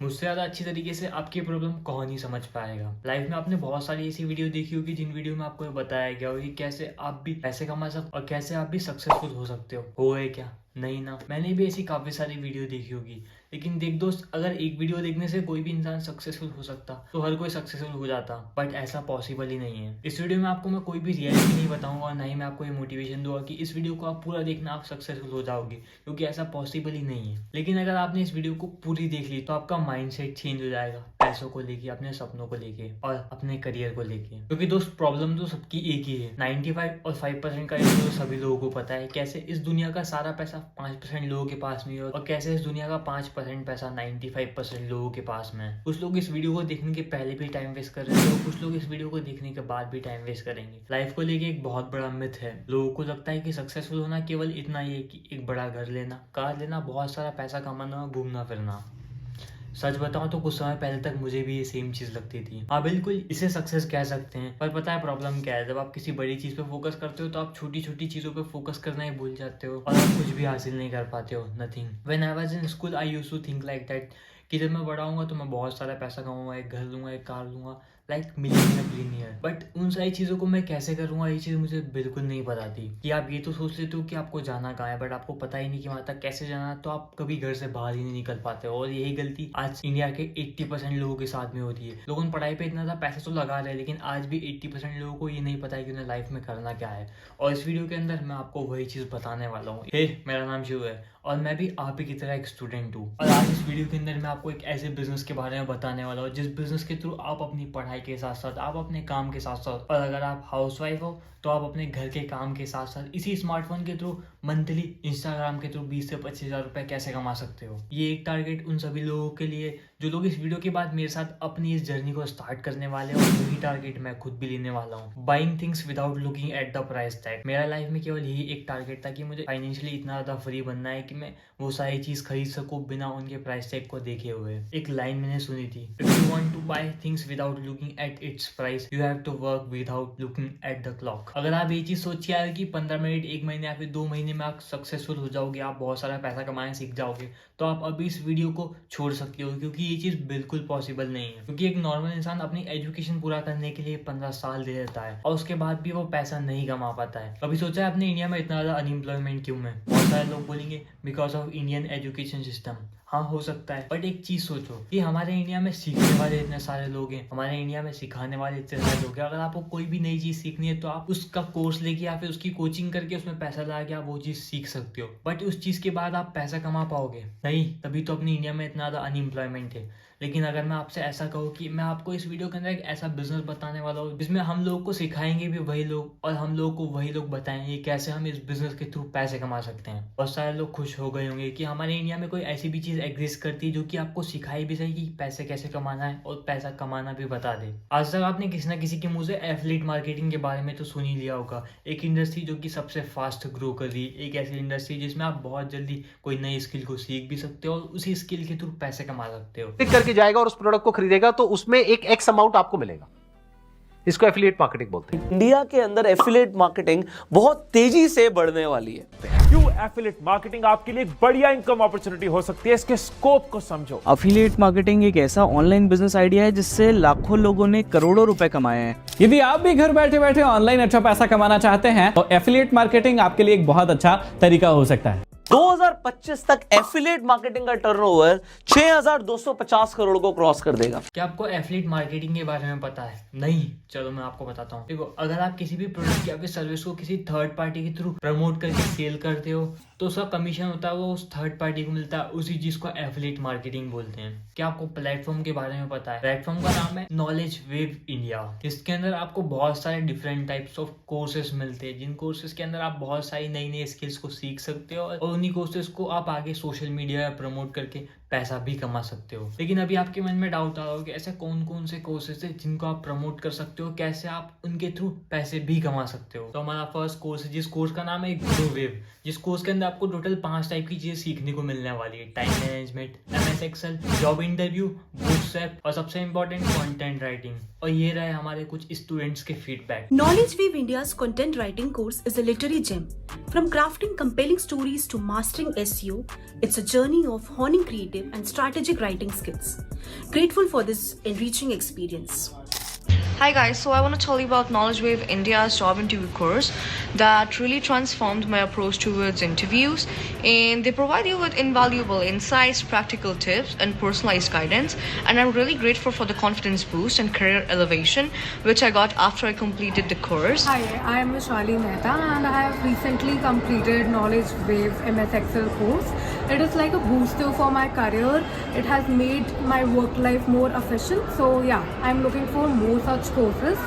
मुझसे ज़्यादा अच्छी तरीके से आपकी प्रॉब्लम कौन ही समझ पाएगा। लाइफ में आपने बहुत सारी ऐसी वीडियो देखी होगी जिन वीडियो में आपको ये बताया गया होगा कि कैसे आप भी पैसे कमा सकते और कैसे आप भी सक्सेसफुल हो सकते हो गए क्या? नहीं ना। मैंने भी ऐसी काफ़ी सारी वीडियो देखी होगी, लेकिन देख दोस्त, अगर एक वीडियो देखने से कोई भी इंसान सक्सेसफुल हो सकता तो हर कोई सक्सेसफुल हो जाता, बट ऐसा पॉसिबल ही नहीं है। इस वीडियो में आपको मैं कोई भी रियलिटी नहीं बताऊंगा और ना ही मैं आपको ये मोटिवेशन दूंगा कि इस वीडियो को आप पूरा देखना आप सक्सेसफुल हो जाओगे, क्योंकि ऐसा पॉसिबल ही नहीं है। लेकिन अगर आपने इस वीडियो को पूरी देख ली तो आपका माइंडसेट चेंज हो जाएगा, पैसों को लेके, अपने सपनों को लेके और अपने करियर को लेके। क्योंकि दोस्त, प्रॉब्लम तो सबकी एक ही है। 95 और 5% का रेशियो तो सभी लोगों को पता है। कैसे इस दुनिया का सारा पैसा 5% लोगों के पास में है और कैसे इस दुनिया का 5% पैसा 95% लोगों के पास में है। कुछ लोग इस वीडियो को देखने के पहले भी टाइम वेस्ट कर रहे थे और कुछ लोग इस वीडियो को देखने के बाद भी टाइम वेस्ट करेंगे। लाइफ को लेके एक बहुत बड़ा मिथ है। लोगों को लगता है कि सक्सेसफुल होना केवल इतना ही है कि एक बड़ा घर लेना, कार लेना, बहुत सारा पैसा कमाना, घूमना फिरना। सच बताऊं तो कुछ समय पहले तक मुझे भी ये सेम चीज लगती थी। हाँ बिल्कुल, इसे सक्सेस कह सकते हैं, पर पता है प्रॉब्लम क्या है? जब आप किसी बड़ी चीज पे फोकस करते हो तो आप छोटी छोटी चीजों पे फोकस करना ही भूल जाते हो और आप कुछ भी हासिल नहीं कर पाते हो। Nothing. When I was in school I used to think like that कि जब मैं बड़ा होऊंगा तो मैं बहुत सारा पैसा कमाऊंगा, एक घर लूंगा, एक कार लूंगा, लाइक मिलियनियर। बट उन सारी चीज़ों को मैं कैसे करूँगा, ये चीज़ मुझे बिल्कुल नहीं पता थी। कि आप ये तो सोच लेते हो कि आपको जाना कहाँ है, बट आपको पता ही नहीं कि वहाँ तक कैसे जाना, तो आप कभी घर से बाहर ही नहीं निकल पाते हो। और यही गलती आज इंडिया के 80% लोगों के साथ में होती है। लोग उन पढ़ाई पे इतना ज़्यादा पैसा तो लगा रहे हैं, लेकिन आज भी 80% लोगों को ये नहीं पता है कि उन्हें लाइफ में करना क्या है। और इस वीडियो के अंदर मैं आपको वही चीज़ बताने वाला हूँ। मेरा नाम शिव है और मैं भी आप ही की तरह एक स्टूडेंट हूँ। और आज इस वीडियो के अंदर मैं आपको एक ऐसे बिजनेस के बारे में बताने वाला हूँ जिस बिजनेस के थ्रू आप अपनी पढ़ाई के साथ साथ, आप अपने काम के साथ साथ, और अगर आप हाउसवाइफ हो तो आप अपने घर के काम के साथ साथ इसी स्मार्टफोन के थ्रू मंथली इंस्टाग्राम के थ्रू 20 से 25 हज़ार रुपए कैसे कमा सकते हो। ये एक टारगेट उन सभी लोगों के लिए जो लोग इस वीडियो के बाद मेरे साथ अपनी इस जर्नी को स्टार्ट करने वाले हैं, और वही टारगेट मैं खुद भी लेने वाला हूँ। Buying things without looking at the price tag. मेरा लाइफ में केवल यही एक टारगेट था कि मुझे फाइनेंशियली इतना ज्यादा फ्री बनना है कि मैं वो सारी चीज खरीद सकूं बिना उनके प्राइस टैग को देखे हुए। एक लाइन मैंने सुनी थी, if you want to buy things without looking at its price you have to work without looking at the clock. अगर आप ये चीज सोच के आए कि 15 मिनट, 1 महीने या फिर 2 महीने में आप सक्सेसफुल हो जाओगे, आप बहुत सारा पैसा कमाना सीख जाओगे, तो आप अभी इस वीडियो को छोड़ सकते हो, क्योंकि ये चीज बिल्कुल पॉसिबल नहीं है। क्योंकि एक नॉर्मल इंसान अपनी एजुकेशन पूरा करने के लिए 15 साल दे देता है और उसके बाद भी वो पैसा नहीं कमा पाता है। कभी सोचा है अपने इंडिया में इतना ज्यादा अनएम्प्लॉयमेंट क्यों है? बहुत सारे लोग बोलेंगे because of Indian education system. हाँ, हो सकता है, बट एक चीज सोचो कि हमारे इंडिया में सीखने वाले इतने सारे लोग हैं, हमारे इंडिया में सिखाने वाले इतने सारे लोग हैं। अगर आपको कोई भी नई चीज सीखनी है तो आप उसका कोर्स लेके या फिर उसकी कोचिंग करके उसमें पैसा लगा के आप वो चीज सीख सकते हो, बट उस चीज के बाद आप पैसा कमा पाओगे नहीं। तभी तो अपनी इंडिया में इतना ज्यादा अनएम्प्लॉयमेंट है। लेकिन अगर मैं आपसे ऐसा कहूँ कि मैं आपको इस वीडियो के अंदर एक ऐसा बिजनेस बताने वाला हूँ जिसमें हम लोगों को सिखाएंगे भी वही लोग और हम लोगों को वही लोग बताएंगे कैसे हम इस बिजनेस के थ्रू पैसे कमा सकते हैं। बहुत सारे लोग खुश हो गए होंगे कि हमारे इंडिया में कोई ऐसी भी चीज एग्जिस्ट करती है जो कि आपको सिखाई भी सही कि पैसे कैसे कमाना है और पैसा कमाना भी बता दे। आज तक आपने किसी ना किसी के मुंह से एफिलिएट मार्केटिंग के बारे में तो सुन ही लिया होगा। एक इंडस्ट्री जो कि सबसे फास्ट ग्रो कर रही है, एक ऐसी इंडस्ट्री जिसमें आप बहुत जल्दी कोई नई स्किल को सीख भी सकते हो और उसी स्किल के थ्रू पैसे कमा सकते हो। क्लिक करके जाएगा और उस प्रोडक्ट को खरीदेगा तो उसमें एक एक्स अमाउंट आपको मिलेगा। इसको एफिलिएट मार्केटिंग बोलते हैं। इंडिया के अंदर एफिलिएट मार्केटिंग बहुत तेजी से बढ़ने वाली है। क्यों एफिलिएट मार्केटिंग आपके लिए एक बढ़िया इनकम अपॉर्चुनिटी हो सकती है, इसके स्कोप को समझो। एफिलिएट मार्केटिंग एक ऐसा ऑनलाइन बिजनेस आइडिया है जिससे लाखों लोगों ने करोड़ों रुपए कमाए हैं। यदि आप भी घर बैठे बैठे ऑनलाइन अच्छा पैसा कमाना चाहते हैं तो एफिलिएट मार्केटिंग आपके लिए एक बहुत अच्छा तरीका हो सकता है। 2025 तक एफिलिएट मार्केटिंग का टर्नओवर 6250 करोड़ को क्रॉस कर देगा। क्या आपको एफिलिएट मार्केटिंग के बारे में पता है? नहीं, चलो मैं आपको बताता हूँ। देखो, अगर आप किसी भी प्रोडक्ट या फिर सर्विस को किसी थर्ड पार्टी के थ्रू प्रमोट करके सेल करते हो तो उसका कमीशन होता है वो उस थर्ड पार्टी को मिलता है। उसी चीज को एफिलिएट मार्केटिंग बोलते हैं। क्या आपको प्लेटफॉर्म के बारे में पता है? प्लेटफॉर्म का नाम है नॉलेज वेव इंडिया। इसके अंदर आपको बहुत सारे डिफरेंट टाइप्स ऑफ कोर्सेज मिलते हैं, जिन कोर्सेज के अंदर आप बहुत सारी नई नई स्किल्स को सीख सकते हो और उन्हीं कोर्सेज को आप आगे सोशल मीडिया या प्रमोट करके पैसा भी कमा सकते हो। लेकिन अभी आपके मन में डाउट आ रहा हो कि ऐसे कौन कौन से कोर्सेज है जिनको आप प्रमोट कर सकते हो, कैसे आप उनके थ्रू पैसे भी कमा सकते हो। तो हमारा फर्स्ट कोर्स है जिस कोर्स का नाम है ग्रो वेव, जिस कोर्स के अंदर आपको टोटल 5 टाइप की चीजें सीखने को मिलने वाली है। Time management, MS excel, job interview, bootstrap और सबसे इम्पोर्टेंट कंटेंट राइटिंग। और ये रहे हमारे कुछ स्टूडेंट्स के feedback. Knowledge Wave India's content writing course is a literary gem. From crafting compelling stories to mastering SEO, it's a journey of honing creative and strategic writing skills. Grateful for this enriching experience. Hi guys, so I want to tell you about Knowledge Wave India's job interview course that really transformed my approach towards interviews, and they provide you with invaluable insights, practical tips and personalized guidance, and I'm really grateful for the confidence boost and career elevation which I got after I completed the course. Hi, I am Vishali Mehta and I have recently completed Knowledge Wave MS Excel course. It is like a booster for my career. It has made my work life more efficient. So yeah, I'm looking for more such courses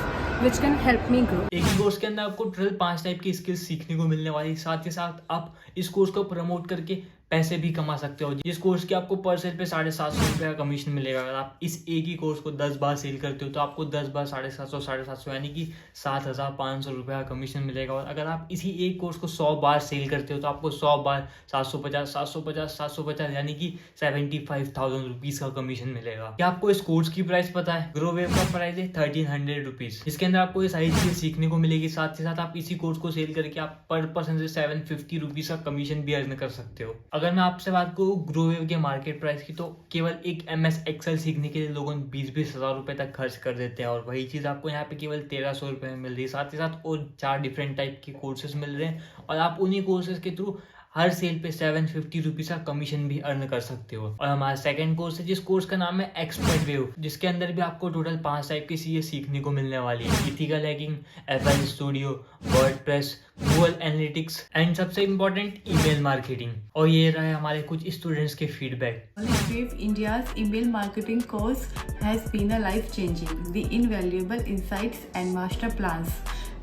which can help me grow. एक ही course के अंदर आपको total 5 type की skills सीखने को मिलने वाली। साथ ही साथ आप इस कोर्स को प्रमोट करके पैसे भी कमा सकते हो। जिस कोर्स की आपको पर सेल पे 750 रुपये का कमीशन मिलेगा। अगर आप इस एक ही कोर्स को 10 बार सेल करते हो तो आपको 10 बार 750 यानी कि 7,500 रुपये का कमीशन मिलेगा। और अगर आप इसी एक कोर्स को 100 बार सेल करते हो तो आपको 100 बार 750 यानी कि 75,000 रुपीज का कमीशन मिलेगा। क्या आपको इस कोर्स की प्राइस पता है? ग्रोवेव का प्राइस है 1300 रुपीज। इसके अंदर आपको ये सारी चीजें सीखने को मिलेगी। साथ ही साथ आप इसी कोर्स को सेल करके आप पर पर्सन से 750 रुपीज का कमीशन भी अर्न कर सकते हो। अगर मैं आपसे बात करूँ ग्रोवेव के मार्केट प्राइस की, तो केवल एक MS एक्सेल सीखने के लिए लोगों 20-20 हज़ार रुपए तक खर्च कर देते हैं और वही चीज़ आपको यहाँ पे केवल 1300 रुपये में मिल रही है। साथ ही साथ और 4 डिफरेंट टाइप के कोर्सेज मिल रहे हैं और आप उन्हीं कोर्सेज के थ्रू हर सेल पे 750 रुपीज का कमीशन भी अर्न कर सकते हो। और हमारा सेकंड कोर्स है जिस कोर्स का नाम है एक्सपर्ट वेव, जिसके अंदर भी आपको टोटल 5 टाइप की चीजें सीखने को मिलने वाली है। Ethical hacking, FL studio, WordPress, Google analytics and सबसे इम्पोर्टेंट ईमेल मार्केटिंग। और ये रहे हमारे कुछ स्टूडेंट्स के feedback. Knowledge Wave India's email marketing course has been a life-changing. The invaluable insights and master plans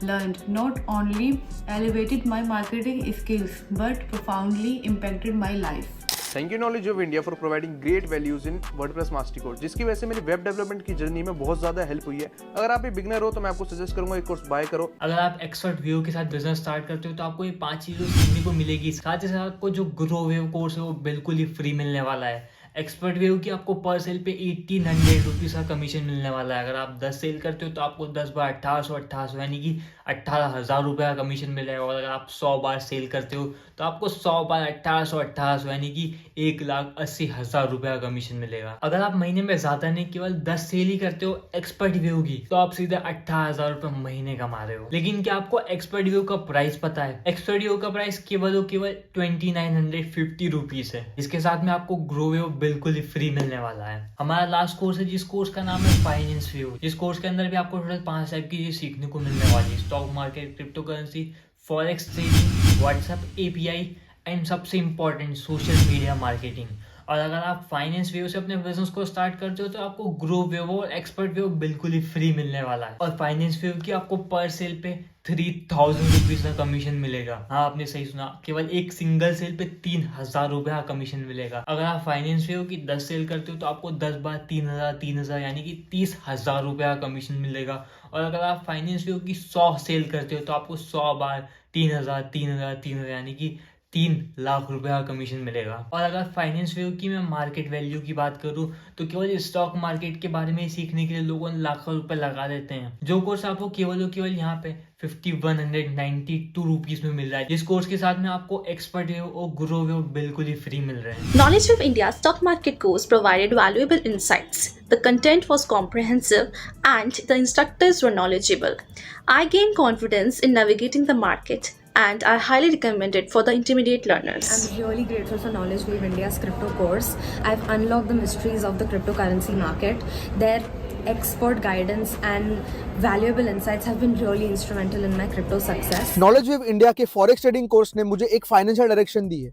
learned not only elevated my marketing skills but profoundly impacted my life. Thank you knowledge of India for providing great values in WordPress mastery course, जिसकी वजह से मेरी web development की journey में बहुत ज़्यादा help हुई है। अगर आप एक बिगनर हो तो मैं आपको सजेस्ट करूंगा ये कोर्स बाय करो। अगर आप एक्सपर्ट वेव के साथ बिजनेस स्टार्ट करते हो तो आपको ये 5 चीज़ें सीखने को मिलेगी। साथ ही साथ आपको जो ग्रो वेव कोर्स है वो बिल्कुल ही फ्री मिलने वाला है। एक्सपर्ट वेव की आपको पर सेल पे 1800 रुपीज़ का कमीशन मिलने वाला है। अगर आप 10 सेल करते हो तो आपको 10 बार 1800 यानी कि 18,000 रुपये का कमीशन मिलेगा। और अगर आप 100 बार सेल करते हो तो आपको 100 बार 1800 यानी कि 1,80,000 रुपये का कमीशन मिलेगा। अगर आप महीने में ज़्यादा नहीं केवल 10 सेल ही करते हो एक्सपर्ट वेव की तो आप सीधे 18,000 रुपये महीने कमा रहे हो। लेकिन क्या आपको एक्सपर्ट वेव का प्राइस पता है? एक्सपर्ट वेव का प्राइस केवल 2950 रुपीज़ है। इसके साथ में आपको ग्रो वेव बिल्कुल ही फ्री मिलने वाला है। हमारा लास्ट कोर्स है जिस कोर्स का नाम है फाइनेंस व्यू। जिस कोर्स के अंदर भी आपको टोटल 5 टाइप की चीजें सीखने को मिलने वाली है। Stock market, crypto currency, forex trading, WhatsApp API and सबसे इम्पोर्टेंट सोशल मीडिया मार्केटिंग। और अगर आप फाइनेंस वेव से अपने बिजनेस को स्टार्ट करते हो तो आपको ग्रो वेव और एक्सपर्ट वेव बिल्कुल ही फ्री मिलने वाला है। और फाइनेंस वेव की आपको पर सेल पे 3000 रुपीज का कमीशन मिलेगा। हाँ, आपने सही सुना, केवल एक सिंगल सेल पे 3000 रुपये का कमीशन मिलेगा। अगर आप फाइनेंस वेव की 10 सेल करते हो तो आपको 10 बार 3000 यानी कि 30,000 रुपये का कमीशन मिलेगा। और अगर आप फाइनेंस वेव की 100 सेल करते हो तो आपको 100 बार 3000 यानी कि 3 लाख रुपए का कमीशन मिलेगा। और अगर फाइनेंस वेव की मैं मार्केट वैल्यू की बात करूं तो केवल स्टॉक मार्केट के बारे में सीखने के लिए लोगों लाखों रुपए लगा देते हैं। जो कोर्स आपको केवल यहाँ पे 5192 रुपीज में मिल रहा है, जिस कोर्स के साथ में आपको एक्सपर्ट वेव और ग्रो वेव बिल्कुल ही फ्री मिल रहे हैं। Knowledge Wave India's stock market course provided valuable insights. The content was comprehensive and the instructors were knowledgeable. I gained confidence in navigating the market and I highly recommend it for the intermediate learners. I'm really grateful for Knowledge Wave India's crypto course. I've unlocked the mysteries of the cryptocurrency market. Their expert guidance and valuable insights have been really instrumental in my crypto success. Knowledge wave India के forex trading course ने मुझे एक financial direction दी है।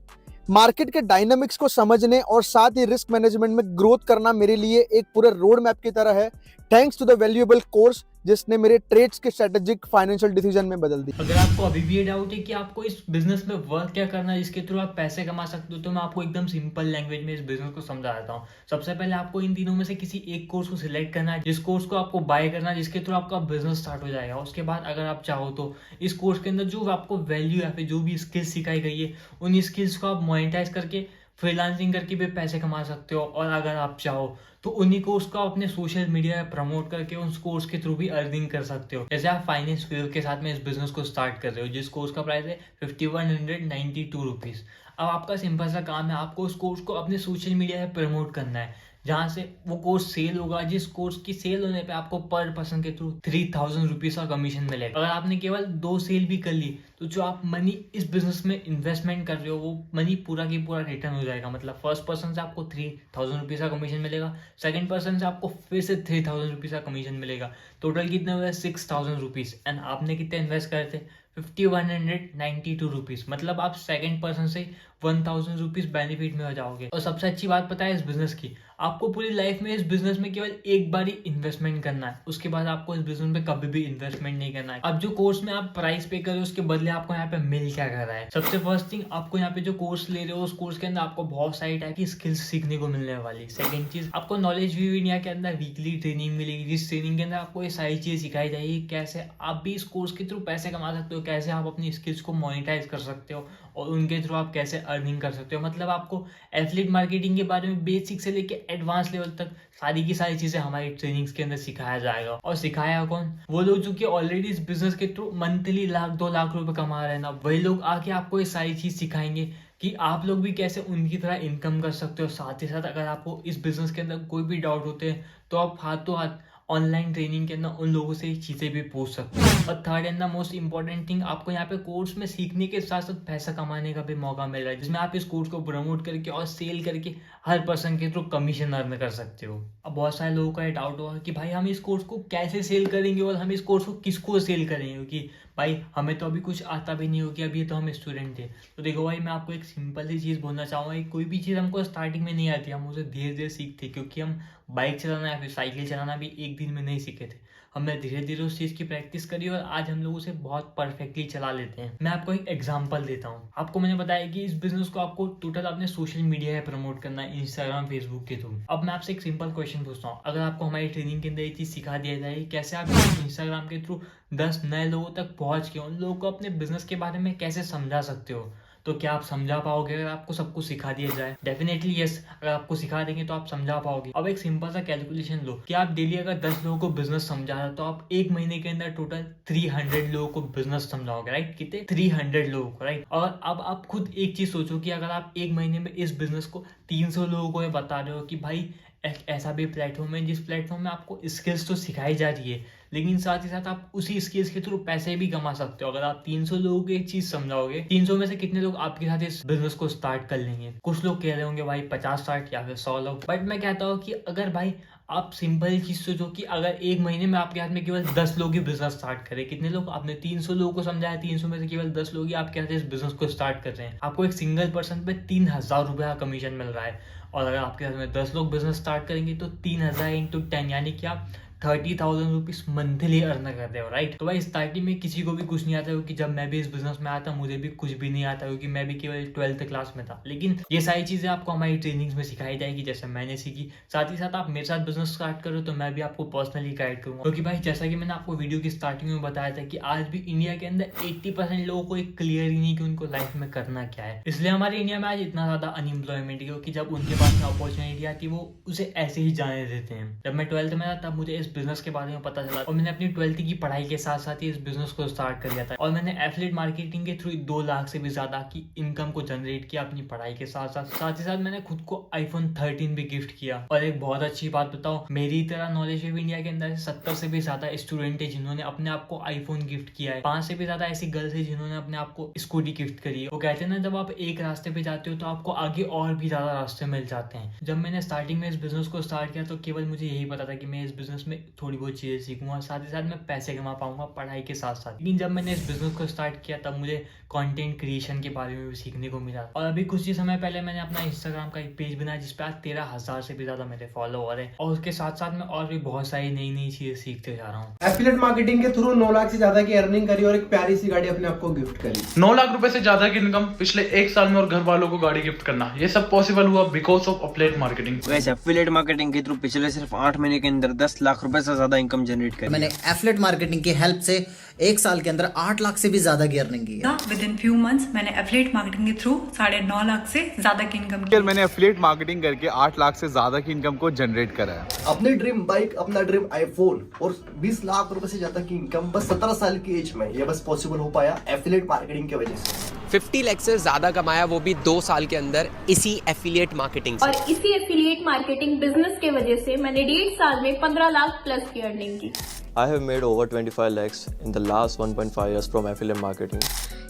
Market के dynamics को समझने और साथ ही रिस्क मैनेजमेंट में ग्रोथ करना मेरे लिए एक पूरे रोड मैप की तरह है। Thanks to the valuable course जिसने मेरे ट्रेड्स के स्ट्रेटेजिक फाइनेंशियल डिसीजन में बदल दी। अगर आपको अभी भी ये डाउट है कि आपको इस बिजनेस में वर्क क्या करना है जिसके थ्रू आप पैसे कमा सकते हो, तो मैं आपको एकदम सिंपल लैंग्वेज में इस बिजनेस को समझा देता हूँ। सबसे पहले आपको इन तीनों में से किसी एक कोर्स को सिलेक्ट करना है, जिस कोर्स को आपको बाय करना है, जिसके थ्रू आपका बिजनेस स्टार्ट हो जाएगा। उसके बाद अगर आप चाहो तो इस कोर्स के अंदर जो आपको वैल्यू या फिर जो भी स्किल्स सिखाई गई है, उन स्किल्स को आप मोनेटाइज करके फ्रीलांसिंग करके भी पैसे कमा सकते हो। और अगर आप चाहो तो उन्हीं कोर्स को अपने सोशल मीडिया पे प्रमोट करके उस कोर्स के थ्रू भी अर्निंग कर सकते हो। जैसे आप फाइनेंस वेव के साथ में इस बिजनेस को स्टार्ट कर रहे हो, जिस कोर्स का प्राइस है 5192 रुपीज़। अब आपका सिंपल सा काम है, आपको उस कोर्स को अपने सोशल मीडिया पे प्रमोट करना है, जहाँ से वो कोर्स सेल होगा, जिस कोर्स की सेल होने पे आपको पर पर्सन के थ्रू 3000 रुपीज़ का कमीशन मिलेगा। अगर आपने केवल 2 सेल भी कर ली तो जो आप मनी इस बिजनेस में इन्वेस्टमेंट कर रहे हो वो मनी पूरा की पूरा रिटर्न हो जाएगा। मतलब फर्स्ट पर्सन से आपको 3000 रुपीज़ का कमीशन मिलेगा, सेकंड पर्सन से आपको फिर से 3000 रुपीज़ का कमीशन मिलेगा। टोटल कितने हुए 6000 रुपीज़। एंड आपने कितने इन्वेस्ट करे थे 5192 रुपीज़। मतलब आप सेकंड पर्सन से 1000 रुपीज़ बेनिफिट में हो जाओगे। और सबसे अच्छी बात पता है इस बिजनेस की, आपको पूरी लाइफ में इस बिजनेस में केवल एक बार ही इन्वेस्टमेंट करना है, उसके बाद आपको इस बिजनेस में कभी भी इन्वेस्टमेंट नहीं करना है। अब जो कोर्स में आप प्राइस पे कर रहे हो उसके बदले आपको यहाँ पे मिल क्या कर रहा है। सबसे फर्स्ट थिंग, आपको यहाँ पे जो कोर्स ले रहे हो उस कोर्स के अंदर आपको बहुत सारी टाइप की स्किल्स सीखने को मिलने वाली। सेकंड चीज, आपको नॉलेज व्यू इंडिया के अंदर वीकली ट्रेनिंग मिलेगी, जिस ट्रेनिंग के अंदर आपको ये सारी चीजें सिखाई जाएगी, कैसे आप भी इस कोर्स के थ्रू पैसे कमा सकते हो, कैसे आप अपनी स्किल्स को मोनेटाइज कर सकते हो और उनके थ्रू आप कैसे अर्निंग कर सकते हो। मतलब आपको एफिलिएट मार्केटिंग के बारे में बेसिक से लेके एडवांस लेवल तक सारी की सारी चीजें हमारी ट्रेनिंग्स के अंदर सिखाया जाएगा। और सिखाया कौन? वो लोग जो कि ऑलरेडी इस बिजनेस के थ्रू मंथली 1-2 लाख रुपए कमा रहे हैं ना, वही लोग आके आपको ये सारी चीज सिखाएंगे कि आप लोग भी कैसे उनकी तरह इनकम कर सकते हो। साथ ही साथ अगर आपको इस बिजनेस के अंदर कोई भी डाउट होते हैं तो आप हाथों हाथ ऑनलाइन ट्रेनिंग के अंदर उन लोगों से चीज़ें भी पूछ सकते हो। और third and the most important thing, आपको यहाँ पे कोर्स में सीखने के साथ साथ पैसा कमाने का भी मौका मिल रहा है, जिसमें आप इस कोर्स को प्रमोट करके और सेल करके हर पर्सन के थ्रू कमीशन अर्न कर सकते हो। अब बहुत सारे लोगों का ये डाउट होगा कि भाई हम इस कोर्स को कैसे सेल करेंगे और हम इस कोर्स को किसको सेल करेंगे, क्योंकि भाई हमें तो अभी कुछ आता भी नहीं हो कि अभी तो हम स्टूडेंट थे। तो देखो भाई, मैं आपको एक सिंपल सी चीज़ बोलना चाहूँगा, कोई भी चीज़ हमको स्टार्टिंग में नहीं आती, हम उसे धीरे धीरे सीखते, क्योंकि हम बाइक चलाना या फिर साइकिल चलाना भी एक दिन में नहीं सीखे थे। हमने धीरे धीरे उस चीज़ की प्रैक्टिस करी और आज हम लोग उसे बहुत परफेक्टली चला लेते हैं। मैं आपको एक एग्जांपल देता हूँ। आपको मैंने बताया कि इस बिजनेस को आपको टोटल अपने सोशल मीडिया पे प्रमोट करना है, इंस्टाग्राम, फेसबुक के थ्रू। अब मैं आपसे एक सिंपल क्वेश्चन पूछता हूँ, अगर आपको हमारी ट्रेनिंग के अंदर ये चीज़ सिखा दिया जाए कैसे आप इंस्टाग्राम के थ्रू 10 नए लोगों तक पहुँच के उन लोगों को अपने बिजनेस के बारे में कैसे समझा सकते हो, तो क्या आप समझा पाओगे अगर आपको सब कुछ सिखा दिया जाए? डेफिनेटली यस, अगर आपको सिखा देंगे तो आप समझा पाओगे। अब एक सिंपल सा कैलकुलेशन लो कि आप डेली अगर 10 लोगों को बिजनेस समझा रहे हो तो आप एक महीने के अंदर टोटल 300 लोगों को बिजनेस समझाओगे, राइट? कितने? 300 लोगों को, राइट? और अब आप खुद एक चीज सोचो कि अगर आप एक महीने में इस बिजनेस को 300 लोगों को बता रहे हो कि भाई एक ऐसा भी प्लेटफॉर्म है जिस प्लेटफॉर्म में आपको स्किल्स तो सिखाई जा रही है, लेकिन साथ ही साथ आप उसी स्किल्स के थ्रू पैसे भी कमा सकते हो। अगर आप 300 लोगों को एक चीज समझाओगे, 300 में से कितने लोग आपके साथ इस बिजनेस को स्टार्ट कर लेंगे? कुछ लोग कह रहे होंगे भाई 50 स्टार्ट या फिर 100 लोग। बट मैं कहता हूँ कि अगर भाई आप सिंपल चीज सोचो कि अगर एक महीने में आपके हाथ में केवल 10 लोग ही बिजनेस स्टार्ट करें, कितने लोग? आपने 300 लोगों को समझाया, 300 में से केवल 10 लोग ही आपके हाथ इस बिजनेस को स्टार्ट कर रहे हैं। आपको एक सिंगल पर्सन पे 3000 रुपये का कमीशन मिल रहा है। और अगर आपके हाथ में 10 लोग बिजनेस स्टार्ट करेंगे तो 3000 × 10 यानी कि आप 30,000 रुपीज मंथली अर्न करते हो, राइट? तो भाई स्टार्टिंग में किसी को भी कुछ नहीं आता, क्योंकि जब मैं भी इस बिजनेस में आया था मुझे भी कुछ भी नहीं आता, क्योंकि मैं भी केवल 12th क्लास में था। लेकिन ये सारी चीजें आपको हमारी ट्रेनिंग्स में सिखाई जाएगी, जैसे मैंने सीखी। साथ ही साथ आप मेरे साथ बिजनेस स्टार्ट करो तो मैं भी आपको पर्सनली गाइड करूंगा, क्योंकि भाई जैसा कि मैंने आपको वीडियो की स्टार्टिंग में बताया था कि आज भी इंडिया के अंदर 80% लोगों को एक क्लियर ही नहीं कि उनको लाइफ में करना क्या है। इसलिए हमारे इंडिया में आज इतना ज्यादा अनएम्प्लॉयमेंट, क्योंकि जब उनके पास में अपॉर्चुनिटी आती है वो उसे ऐसे ही जाने देते हैं। जब मैं 12th में था तब मुझे इस बिजनेस के बारे में पता चला और मैंने अपनी 12th की पढ़ाई के साथ साथ ही इस बिजनेस को स्टार्ट कर दिया था। और मैंने एफिलिएट मार्केटिंग के थ्रू 2 लाख से भी ज्यादा की इनकम को जनरेट किया अपनी पढ़ाई के साथ साथ। साथ ही साथ मैंने खुद को iPhone 13 भी गिफ्ट किया। और एक बहुत अच्छी बात बताओ, मेरी तरह नॉलेज वेव इंडिया के अंदर 70 से भी ज्यादा स्टूडेंट है जिन्होंने अपने आप को iPhone गिफ्ट किया है। 5 से भी ज्यादा ऐसी गर्ल्स है जिन्होंने अपने आप को स्कूटी गिफ्ट करी है। वो कहते हैं ना, जब आप एक रास्ते पे जाते हो तो आपको आगे और भी ज्यादा रास्ते मिल जाते हैं। जब मैंने स्टार्टिंग में इस बिजनेस को स्टार्ट किया तो केवल मुझे यही पता था कि मैं इस बिजनेस में में थोड़ी बहुत चीज़ें सीखूंगा, साथ ही साथ मैं पैसे कमा पाऊंगा पढ़ाई के साथ साथ। लेकिन जब मैंने इस बिजनेस को स्टार्ट किया तब मुझे कंटेंट क्रिएशन के बारे में भी सीखने को मिला। और अभी कुछ ही समय पहले मैंने अपना इंस्टाग्राम का एक पेज बनाया जिस पे आज 13,000 से भी ज़्यादा मेरे फॉलोअर हैं, और उसके साथ साथ मैं और भी बहुत सारी नई नई चीज़ें सीखते जा रहा हूँ। एफिलिएट मार्केटिंग के थ्रू 9 लाख से ज्यादा की अर्निंग करी और एक प्यारी सी गाड़ी अपने आपको गिफ्ट करी। 9 लाख रुपए से ज्यादा की इनकम पिछले 1 साल में और घर वालों को गाड़ी गिफ्ट करना, ये सब पॉसिबल हुआ बिकॉज ऑफ एफिलिएट मार्केटिंग। वैसे एफिलिएट मार्केटिंग के थ्रू पिछले सिर्फ 8 महीने के अंदर 10 लाख रुपए से ज्यादा इनकम जनरेट करी। मैंने एफिलिएट मार्केटिंग की हेल्प से 1 साल के अंदर 8 लाख से भी ज्यादा की अर्निंग की है। विद इन फ्यू मंथ्स मैंने एफिलिएट मार्केटिंग के थ्रू 9.5 लाख से ज्यादा की इनकम की। मैंने एफिलिएट मार्केटिंग करके 8 लाख से ज्यादा की इनकम को जनरेट करा है। अपनी ड्रीम बाइक, अपना ड्रीम आईफोन और 20 लाख रुपए से ज्यादा की इनकम बस 17 साल की एज में, ये बस पॉसिबल हो पाया एफिलिएट मार्केटिंग की वजह से। 50 लाख से ज्यादा कमाया, वो भी 2 साल के अंदर इसी एफिलिएट मार्केटिंग से। और इसी एफिलिएट मार्केटिंग बिजनेस के वजह से मैंने 1.5 साल में 15 लाख प्लस की अर्निंग की। I have made over 25 lakhs in the last 1.5 years from affiliate marketing.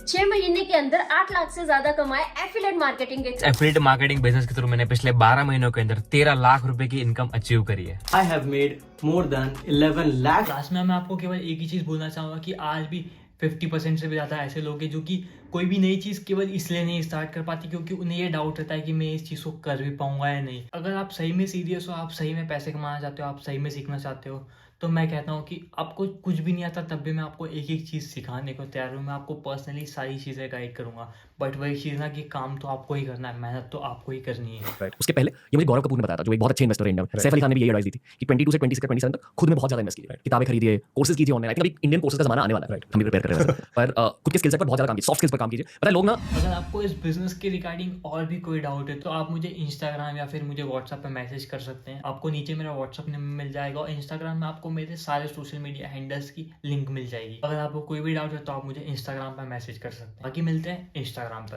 6 महीने के अंदर 8 लाख से ज्यादा कमाए एफिलिएट मार्केटिंग के थ्रू। एफिलिएट मार्केटिंग बिजनेस के थ्रू मैंने पिछले 12 महीनों के अंदर 13 लाख रुपए की इनकम अचीव करी है। I have made more than 11 lakh। Last में मैं आपको केवल एक ही चीज़ बोलना चाहूँगा कि आज भी 50% से भी ज़्यादा ऐसे लोग हैं जो कि कोई भी नई चीज़ केवल इसलिए नहीं स्टार्ट कर पाती क्योंकि उन्हें ये डाउट रहता है कि मैं इस चीज़ को कर भी पाऊंगा या नहीं। अगर आप सही में सीरियस हो, आप सही में पैसे कमाना चाहते हो, आप सही में सीखना चाहते हो, तो मैं कहता हूँ कि आपको कुछ भी नहीं आता तब भी मैं आपको एक एक चीज़ सिखाने को तैयार हूँ। मैं आपको पर्सनली सारी चीज़ें गाइड करूँगा, बट वही चीज़ ना कि काम तो आपको ही करना है, मेहनत तो आपको ही करनी है। राइट। उसके पहले ये मुझे गौरव कपूर ने बताया था, जो एक बहुत अच्छे इन्वेस्टर है इंडिया में। सैफ अली खान ने भी यही एडवाइस दी थी कि 22 से 26 से 27 तक खुद में बहुत ज़्यादा इन्वेस्ट कीजिए, किताबें खरीदिए, कोर्सेज कीजिए ऑनलाइन। आई थिंक अभी इंडियन कोर्सेज का जमाना आने वाला है, हम भी प्रिपेयर कर रहे हैं पर खुद के स्किल्स पर बहुत ज़्यादा काम कीजिए, सॉफ्ट स्किल्स पर काम कीजिए। पता है लोग ना, अगर आपको इस बिजनेस के रिगार्डिंग और भी कोई डाउट है तो आप मुझे इंस्टाग्राम या फिर मुझे व्हाट्सएप पे मैसेज कर सकते हैं। आपको नीचे मेरा व्हाट्सएप नंबर मिल जाएगा और इंस्टाग्राम में आपको मेरे सारे सोशल मीडिया हैंडल्स की लिंक मिल जाएगी। अगर आपको कोई भी डाउट है तो आप मुझे इंस्टाग्राम पर मैसेज कर सकते हैं। बाकी मिलते हैं इंस्टाग्राम पर।